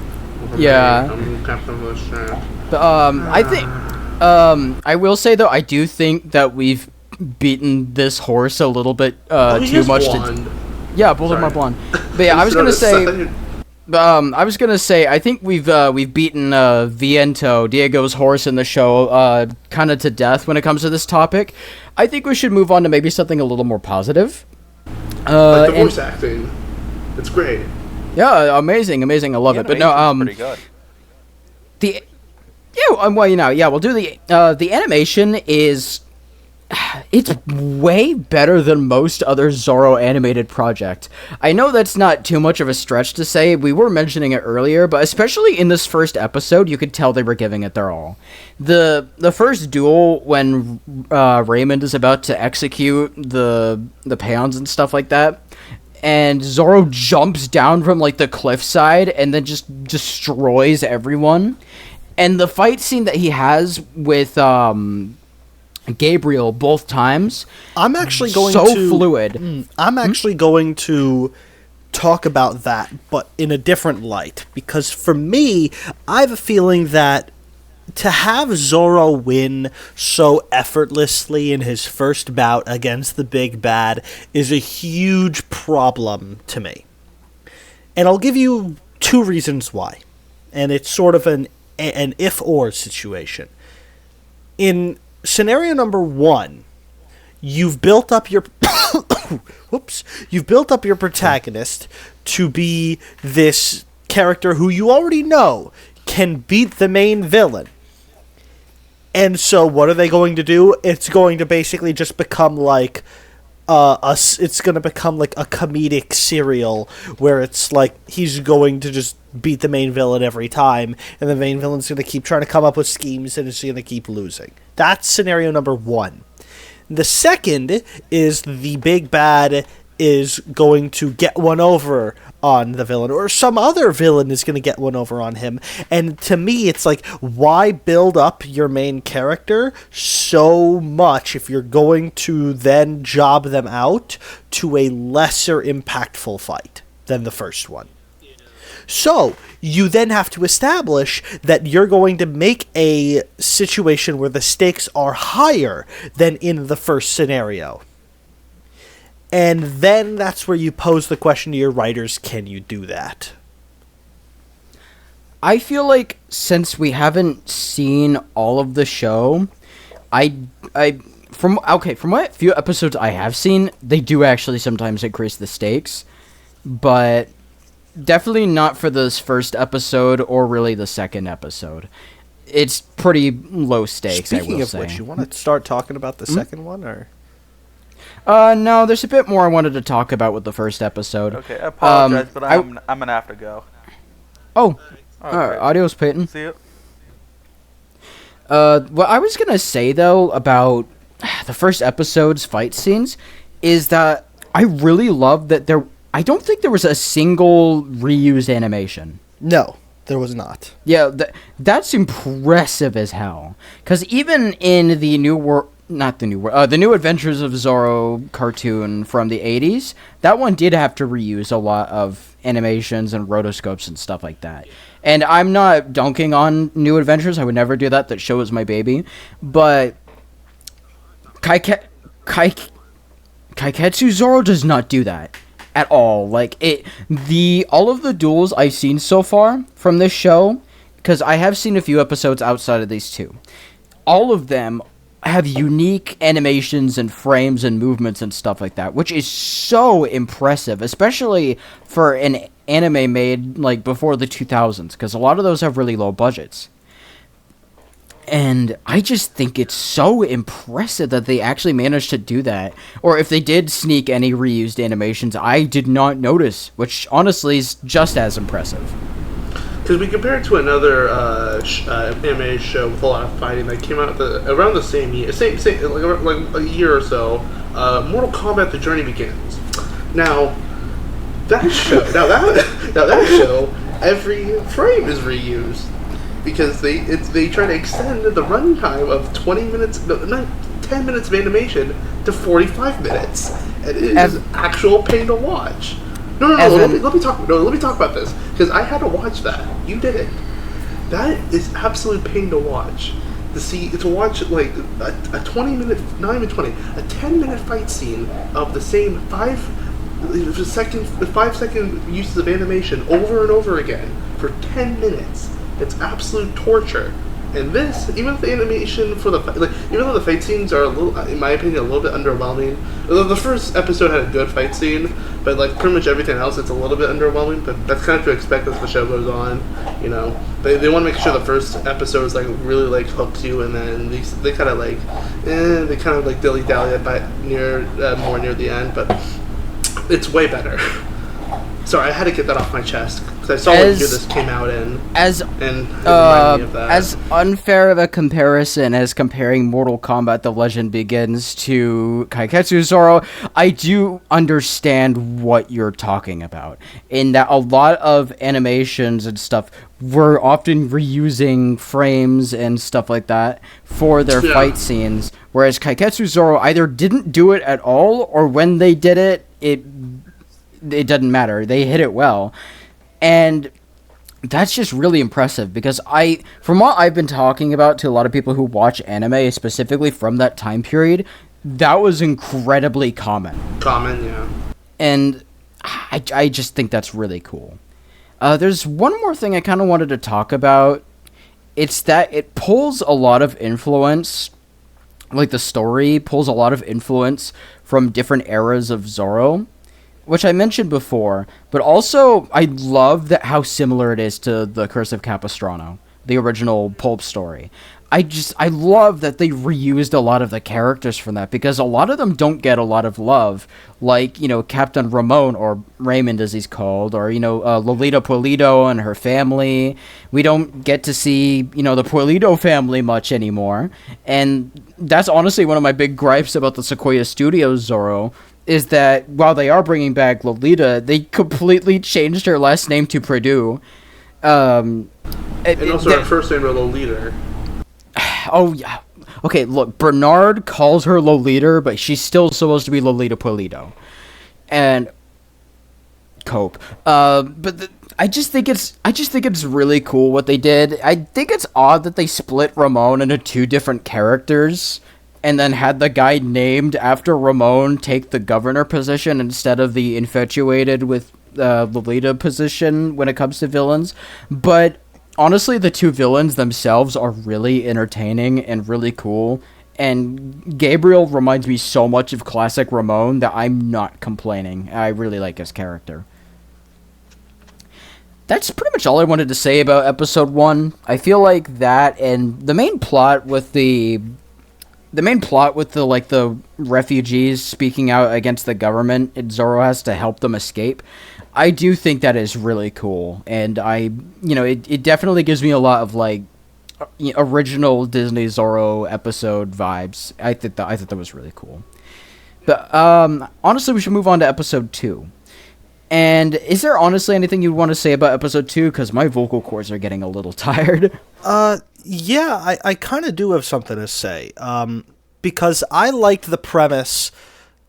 Yeah. I'm captain of this ship. But, I think... I will say, though, I do think that we've beaten this horse a little bit too much to... Yeah, both of them are blonde. But yeah, I was gonna say, I think we've beaten Viento, Diego's horse in the show, kind of to death when it comes to this topic. I think we should move on to maybe something a little more positive. Like the voice acting, it's great. Yeah, amazing, I love it. But no, pretty good. We'll do the animation is. It's way better than most other Zorro animated project. I know that's not too much of a stretch to say, we were mentioning it earlier, but especially in this first episode, you could tell they were giving it their all. The first duel, when Raymond is about to execute the peons and stuff like that, and Zorro jumps down from like the cliffside and then just destroys everyone. And the fight scene that he has with Gabriel both times, I'm actually going fluid. I'm actually going to talk about that, but in a different light, because for me, I have a feeling that to have Zorro win so effortlessly in his first bout against the big bad is a huge problem to me. And I'll give you 2 reasons why. And it's sort of an if-or situation. In scenario number 1, you've built up your you've built up your protagonist to be this character who you already know can beat the main villain. And so what are they going to do? It's going to basically just become like it's going to become like a comedic serial where it's like he's going to just beat the main villain every time, and the main villain's going to keep trying to come up with schemes and it's going to keep losing. That's scenario number 1. The second is the big bad is going to get one over on the villain, or some other villain is going to get one over on him. And to me, it's like, why build up your main character so much if you're going to then job them out to a lesser impactful fight than the first one? So, you then have to establish that you're going to make a situation where the stakes are higher than in the first scenario. And then that's where you pose the question to your writers, can you do that? I feel like since we haven't seen all of the show, from what few episodes I have seen, they do actually sometimes increase the stakes, but definitely not for this first episode or really the second episode. It's pretty low stakes, I will say. Speaking of which, you want to start talking about the second one, or? No, there's a bit more I wanted to talk about with the first episode. Okay, I apologize, but I'm gonna have to go. Oh, alright, adios, Peyton. See you. What I was gonna say, though, about the first episode's fight scenes is that I really love that I don't think there was a single reused animation. No, there was not. Yeah, that's impressive as hell. Because even in the not the the New Adventures of Zorro cartoon from the 80s. That one did have to reuse a lot of animations and rotoscopes and stuff like that. And I'm not dunking on New Adventures. I would never do that. That show is my baby. But Kaiketsu Zorro does not do that at all. Like all of the duels I've seen so far from this show, because I have seen a few episodes outside of these two, all of them have unique animations and frames and movements and stuff like that, which is so impressive, especially for an anime made like before the 2000s, because a lot of those have really low budgets. And I just think it's so impressive that they actually managed to do that. Or if they did sneak any reused animations, I did not notice, which honestly is just as impressive. Because we compare it to another anime show with a lot of fighting that came out around the same year, like a year or so. Mortal Kombat: The Journey Begins. Now that show, every frame is reused because they try to extend the runtime of 20 minutes, 10 minutes of animation to 45 minutes, and it is actual pain to watch. No, let me talk about this, because I had to watch that. You didn't. That is absolute pain to watch. To watch like a 20-minute, not even 20, a 10-minute fight scene of the same 5-second uses of animation over and over again for 10 minutes. It's absolute torture. And this, even if the animation for even though the fight scenes are a little, in my opinion, a little bit underwhelming. The first episode had a good fight scene, but like pretty much everything else, it's a little bit underwhelming. But that's kind of to expect as the show goes on. You know, they want to make sure the first episode is like really like hooks you, and then they kind of like dilly dally more near the end. But it's way better. Sorry, I had to get that off my chest because I saw what year this came out in, and it reminded me of that. As unfair of a comparison as comparing Mortal Kombat: The Legend Begins to Kaiketsu Zorro, I do understand what you're talking about. In that a lot of animations and stuff were often reusing frames and stuff like that for their fight scenes, whereas Kaiketsu Zorro either didn't do it at all, or when they did it, it doesn't matter. They hit it well. And that's just really impressive because from what I've been talking about to a lot of people who watch anime, specifically from that time period, that was incredibly common. Yeah. And I just think that's really cool. There's one more thing I kind of wanted to talk about. It's that it pulls a lot of influence, like the story pulls a lot of influence from different eras of Zorro, which I mentioned before, but also I love how similar it is to The Curse of Capistrano, the original pulp story. I love that they reused a lot of the characters from that, because a lot of them don't get a lot of love, like, you know, Captain Ramon, or Raymond as he's called, or, you know, Lolita Pulido and her family. We don't get to see, you know, the Pulido family much anymore, and that's honestly one of my big gripes about the Sequoia Studios Zorro, is that while they are bringing back Lolita, they completely changed her last name to Purdue. And also her first name was Lolita. Oh, yeah. Okay, look, Bernard calls her Lolita, but she's still supposed to be Lolita Pulido. And Cope. I just think it's really cool what they did. I think it's odd that they split Ramon into two different characters, and then had the guy named after Ramon take the governor position instead of the infatuated with Lolita position when it comes to villains. But honestly, the two villains themselves are really entertaining and really cool. And Gabriel reminds me so much of classic Ramon that I'm not complaining. I really like his character. That's pretty much all I wanted to say about episode 1. I feel like that and the main plot with the refugees speaking out against the government, and Zorro has to help them escape. I do think that is really cool, and it definitely gives me a lot of original Disney Zorro episode vibes. I thought that was really cool. But honestly, we should move on to episode 2. And is there honestly anything you'd want to say about episode 2? Because my vocal cords are getting a little tired. Yeah, I kind of do have something to say. because I liked the premise.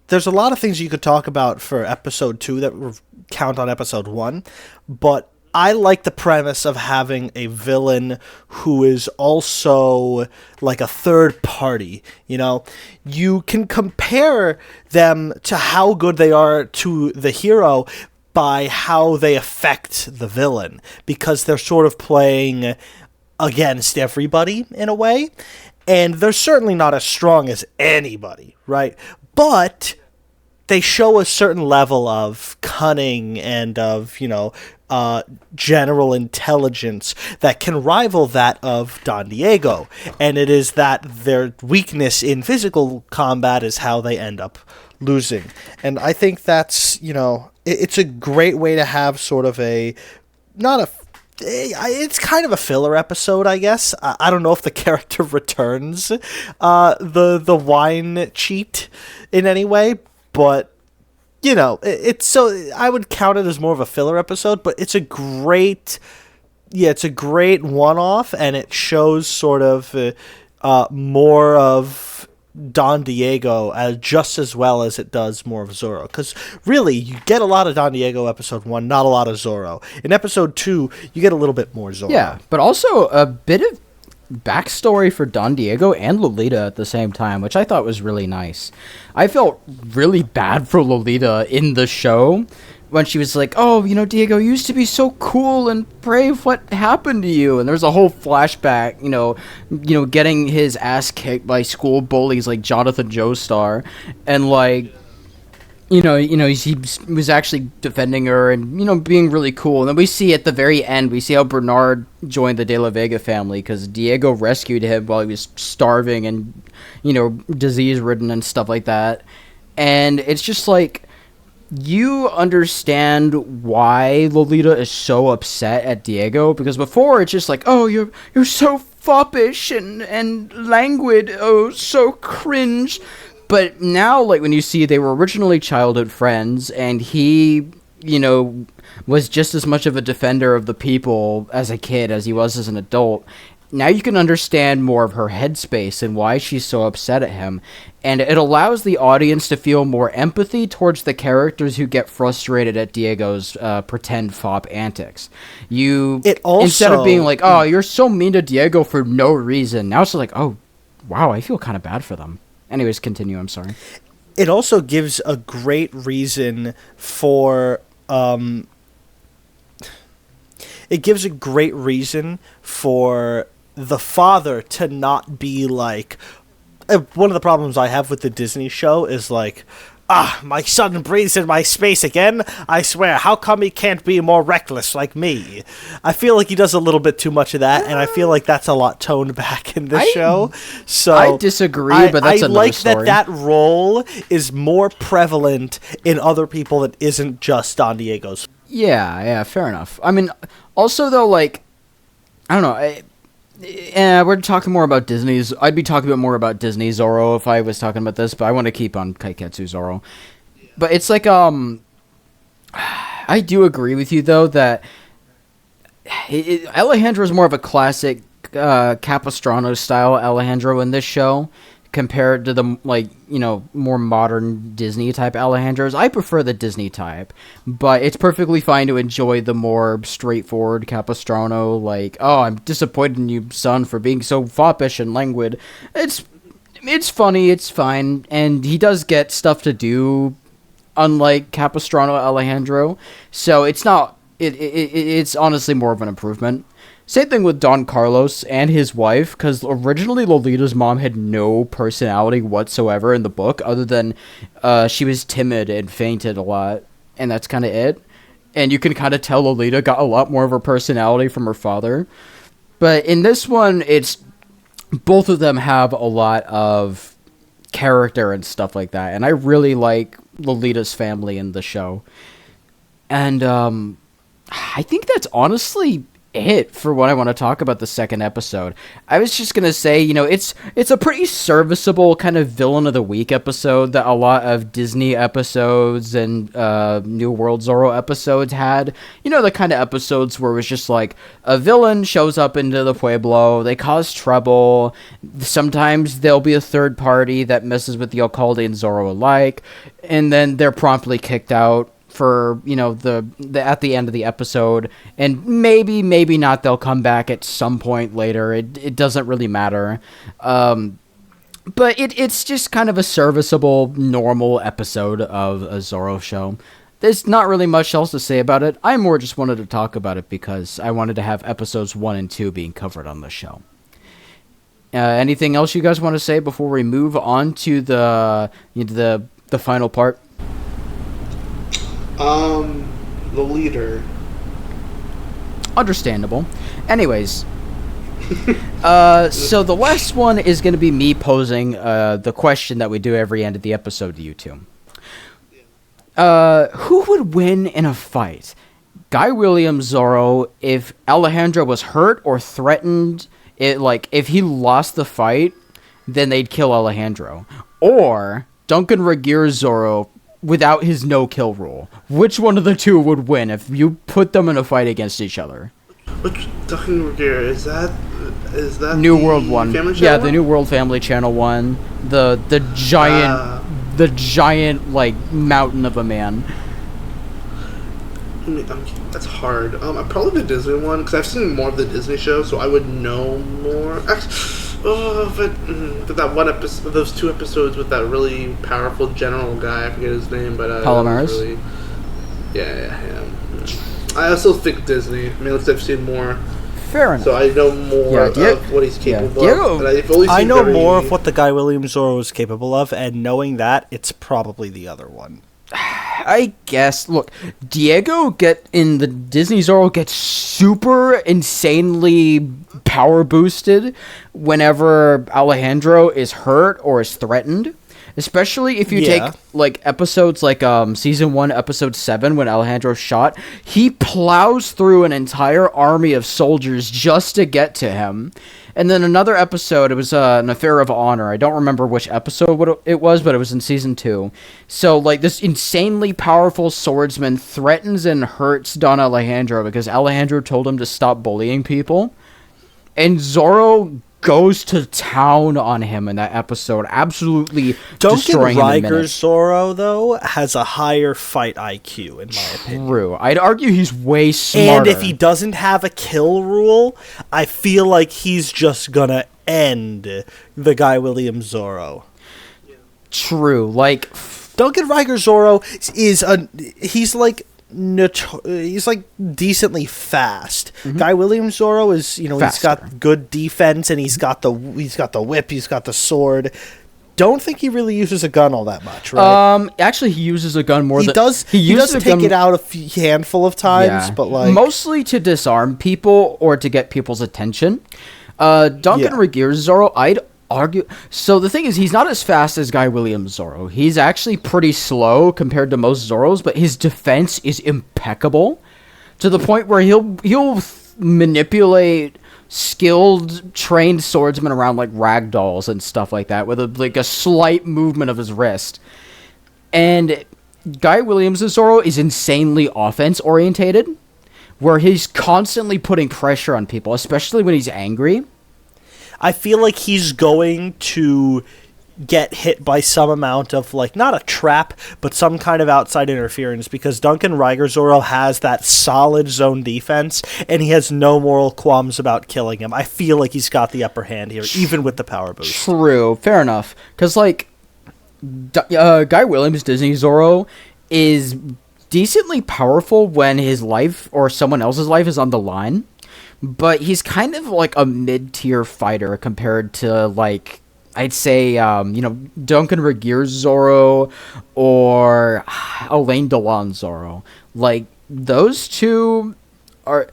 There's a lot of things you could talk about for episode 2 that count on episode 1, but I like the premise of having a villain who is also like a third party. You know, you can compare them to how good they are to the hero by how they affect the villain, because they're sort of playing against everybody in a way, and they're certainly not as strong as anybody, right? But they show a certain level of cunning and of, general intelligence that can rival that of Don Diego. And it is that their weakness in physical combat is how they end up losing. And I think that's, it's a great way to have sort of it's kind of a filler episode, I guess. I don't know if the character returns the wine cheat in any way, but it's so I would count it as more of a filler episode, but it's a great one-off, and it shows sort of more of Don Diego just as well as it does more of Zorro. Because really, you get a lot of Don Diego episode 1, not a lot of Zorro. In episode 2, you get a little bit more Zorro. Yeah, but also a bit of backstory for Don Diego and Lolita at the same time, which I thought was really nice. I felt really bad for Lolita in the show when she was like, oh, Diego used to be so cool and brave. What happened to you? And there's a whole flashback, getting his ass kicked by school bullies like Jonathan Joestar, and like, he was actually defending her and, being really cool. And then we see at the very end, we see how Bernard joined the De La Vega family because Diego rescued him while he was starving and, disease-ridden and stuff like that. And it's just like, you understand why Lolita is so upset at Diego, because before it's just like, oh, you're so foppish and languid, oh, so cringe. But now, like, when you see they were originally childhood friends, and he, was just as much of a defender of the people as a kid as he was as an adult, now you can understand more of her headspace and why she's so upset at him. And it allows the audience to feel more empathy towards the characters who get frustrated at Diego's pretend fop antics. Instead of being like, oh, you're so mean to Diego for no reason, now it's like, oh, wow, I feel kind of bad for them. Anyways, continue, I'm sorry. It also gives a great reason for the father to not be like, one of the problems I have with the Disney show is like, my son breathes in my space again. I swear, how come he can't be more reckless like me? I feel like he does a little bit too much of that, and I feel like that's a lot toned back in this show. So I disagree, but that's another story. I like that role is more prevalent in other people that isn't just Don Diego's. Yeah, fair enough. I mean, also though, like, I don't know. We're talking more about Disney's. I'd be talking more about Disney Zorro if I was talking about this, but I want to keep on Kaiketsu Zorro. But it's like, I do agree with you though that Alejandro is more of a classic Capistrano style Alejandro in this show compared to the more modern Disney type Alejandros. I prefer the Disney type, but it's perfectly fine to enjoy the more straightforward Capistrano, like, oh, I'm disappointed in you, son, for being so foppish and languid. It's funny, it's fine, and he does get stuff to do, unlike Capistrano Alejandro, so it's not, it's honestly more of an improvement. Same thing with Don Carlos and his wife, because originally Lolita's mom had no personality whatsoever in the book, other than she was timid and fainted a lot, and that's kind of it. And you can kind of tell Lolita got a lot more of her personality from her father. But in this one, it's both of them have a lot of character and stuff like that, and I really like Lolita's family in the show. And I think that's honestly it for what I want to talk about the second episode. I was just gonna say, it's a pretty serviceable kind of villain of the week episode that a lot of Disney episodes and New World Zorro episodes had. The kind of episodes where it was just like a villain shows up into the Pueblo, they cause trouble. Sometimes there'll be a third party that messes with the Alcalde and Zorro alike, and then they're promptly kicked out for the at the end of the episode, and maybe not, they'll come back at some point later. It doesn't really matter, but it's just kind of a serviceable, normal episode of a Zorro show. There's not really much else to say about it. I more just wanted to talk about it because I wanted to have episodes 1 and 2 being covered on the show. Anything else you guys want to say before we move on to the final part? The leader. Understandable. Anyways, so the last one is going to be me posing the question that we do every end of the episode to you two. Who would win in a fight? Guy Williams Zorro if Alejandro was hurt or threatened? If he lost the fight, then they'd kill Alejandro. Or Duncan Regeer Zorro without his no-kill rule. Which one of the two would win if you put them in a fight against each other? Which Duncan Regeer is that? Is that New World one? Yeah, the New World Family Channel one. The giant mountain of a man. That's hard. Probably the Disney one because I've seen more of the Disney show, so I would know more. But that one episode, those 2 episodes with that really powerful general guy, I forget his name, but Palomares. Really, yeah. I also think Disney. Because I've seen more. Fair enough. So I know more of what he's capable of. And I know more of what the Guy Williams Zorro is capable of, and knowing that, it's probably the other one. I guess. Look, Diego in the Disney Zorro gets super insanely power boosted whenever Alejandro is hurt or is threatened. Especially if you take episodes like season 1, episode 7, when Alejandro's shot, he plows through an entire army of soldiers just to get to him. And then another episode, it was an Affair of Honor. I don't remember which episode it was, but it was in season 2. So this insanely powerful swordsman threatens and hurts Don Alejandro because Alejandro told him to stop bullying people. And Zorro goes to town on him in that episode, absolutely destroying him in Duncan Regeer Zorro, though, has a higher fight IQ, in my opinion. True. I'd argue he's way smarter. And if he doesn't have a kill rule, I feel like he's just gonna end the Guy Williams Zorro. True. Duncan Regeer Zorro he's decently fast. Mm-hmm. Guy Williams Zorro is, he's got good defense and he's got the whip, he's got the sword. Don't think he really uses a gun all that much, right? Actually, he uses a gun more. He does take it out a handful of times, but mostly to disarm people or to get people's attention. Duncan Regeer Zorro, I'd argue. So the thing is, he's not as fast as Guy Williams Zorro. He's actually pretty slow compared to most Zorros, but his defense is impeccable to the point where he'll manipulate skilled, trained swordsmen around like rag dolls and stuff like that with a slight movement of his wrist. And Guy Williams Zorro is insanely offense orientated, where he's constantly putting pressure on people, especially when he's angry. I feel like he's going to get hit by some amount of, not a trap, but some kind of outside interference, because Duncan Regeer Zorro has that solid zone defense, and he has no moral qualms about killing him. I feel like he's got the upper hand here, even with the power boost. True, fair enough. Because, Guy Williams' Disney Zorro is decently powerful when his life or someone else's life is on the line. But he's kind of like a mid-tier fighter compared to, I'd say, Duncan Regeer Zorro or Alain Delon Zorro. Those two are...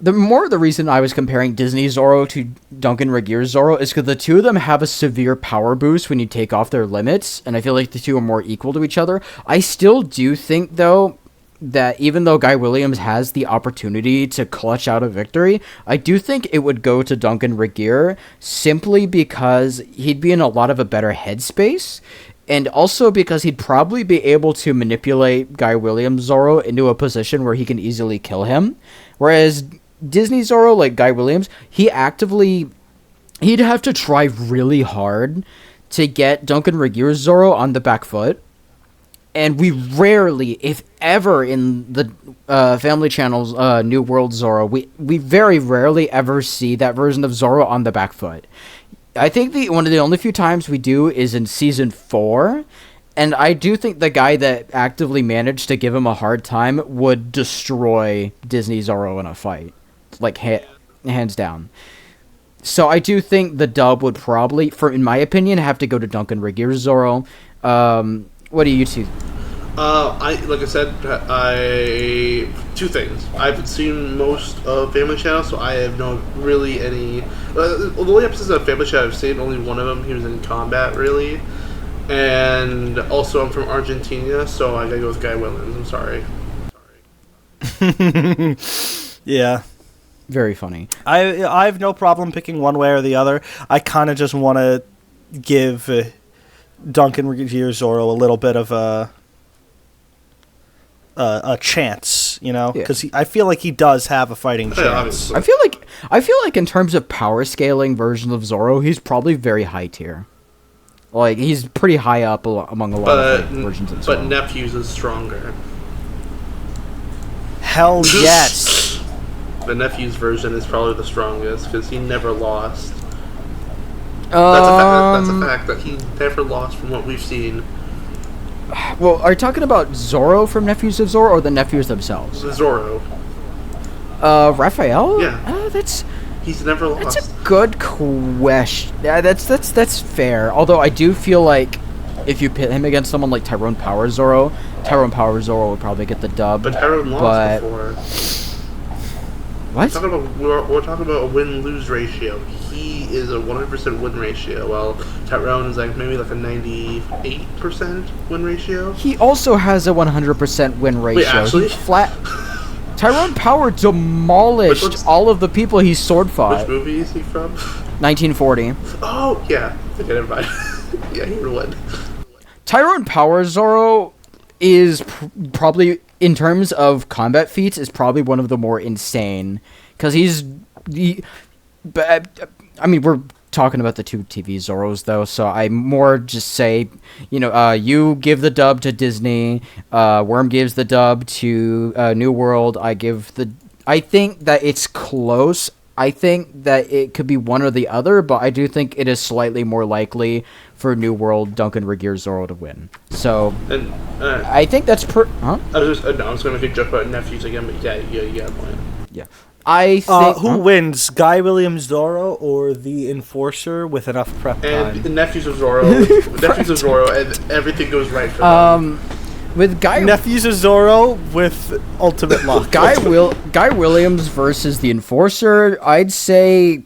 The reason I was comparing Disney Zorro to Duncan Regeer Zorro is because the two of them have a severe power boost when you take off their limits, and I feel like the two are more equal to each other. I still do think, though, that even though Guy Williams has the opportunity to clutch out a victory, I do think it would go to Duncan Regehr simply because he'd be in a lot of a better headspace, and also because he'd probably be able to manipulate Guy Williams' Zorro into a position where he can easily kill him. Whereas Disney Zorro, like Guy Williams, he'd have to try really hard to get Duncan Regehr's Zorro on the back foot. And we rarely, if ever, in the Family Channel's New World Zorro, we very rarely ever see that version of Zorro on the back foot. I think one of the only few times we do is in Season 4, and I do think the guy that actively managed to give him a hard time would destroy Disney Zorro in a fight. Like, hands down. So I do think the dub would probably, in my opinion, have to go to Duncan Regehr's Zorro. What do you two? Like I said, two things. I've seen most of Family Channel, so I have no really any. The only episodes of Family Channel I've seen, only one of them, he was in combat, really. And also, I'm from Argentina, so I gotta go with Guy Williams. I'm sorry. Yeah. Very funny. I have no problem picking one way or the other. I kind of just want to give Duncan Regehr's Zorro a little bit of a chance, you know, because I feel like he does have a fighting chance. I feel like in terms of power scaling versions of Zorro, he's probably very high tier. Like, he's pretty high up among a lot of versions of Zorro. But Nephew's is stronger. Hell yes. The Nephew's version is probably the strongest because he never lost. That's a fact that he never lost from what we've seen. Well, are you talking about Zorro from Nephews of Zorro or the Nephews themselves? Zorro. Raphael? Yeah. He's never lost. That's a good question. Yeah, that's fair. Although I do feel like if you pit him against someone like Tyrone Power Zorro would probably get the dub. But Tyrone lost before. What? We're talking about a win-lose ratio. He is a 100% win ratio, while Tyrone is maybe a 98% win ratio. He also has a 100% win ratio. Wait, actually? Tyrone Power demolished all of the people he sword fought. Which movie is he from? 1940. Oh, yeah. Okay, never mind. Yeah, he would win. Tyrone Power Zorro is probably, in terms of combat feats, is probably one of the more insane. Because we're talking about the two TV Zorros, though, so I more just say, you give the dub to Disney, Worm gives the dub to New World, I think that it's close. I think that it could be one or the other, but I do think it is slightly more likely for New World Duncan Regehr Zorro to win. So, I think that's huh? I was going to make a joke about Nephews again, but yeah, you got a point. Yeah. I think... who wins, Guy Williams Zorro or the Enforcer with enough prep time? And the Nephews of Zorro, and everything goes right for them. With Nephews of Zorro with ultimate luck. Guy Williams versus the Enforcer, I'd say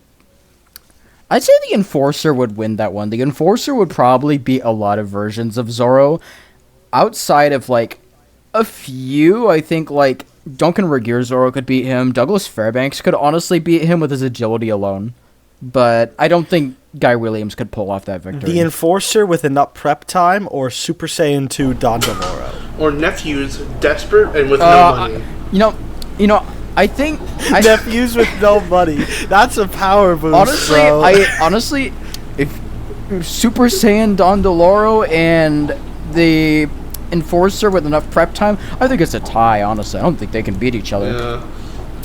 the Enforcer would win that one. The Enforcer would probably beat a lot of versions of Zorro. Outside of, a few, I think, Duncan Regehr Zorro could beat him. Douglas Fairbanks could honestly beat him with his agility alone. But I don't think Guy Williams could pull off that victory. The Enforcer with enough prep time, or Super Saiyan 2 Dandaloro? Or Nephews, desperate and with no money. I think... Nephews with no money. That's a power boost, Honestly, if Super Saiyan Dandaloro and the Enforcer with enough prep time, I think it's a tie, honestly. I don't think they can beat each other. Yeah.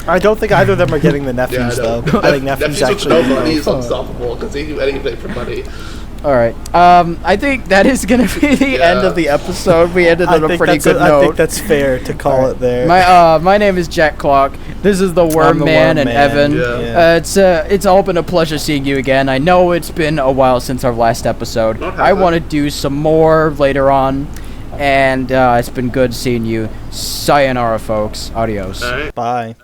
I don't think either of them are getting the Nephews, though. I think Nephews actually... with no money is unstoppable, because they do anything for money. Alright, I think that is going to be the end of the episode. We ended on a pretty good note. I think that's fair to call it there. My name is Jack Clock. This is the Worm Man and Evan. Yeah. It's all been a pleasure seeing you again. I know it's been a while since our last episode. I want to do some more later on. And it's been good seeing you. Sayonara, folks. Adios. All right. Bye.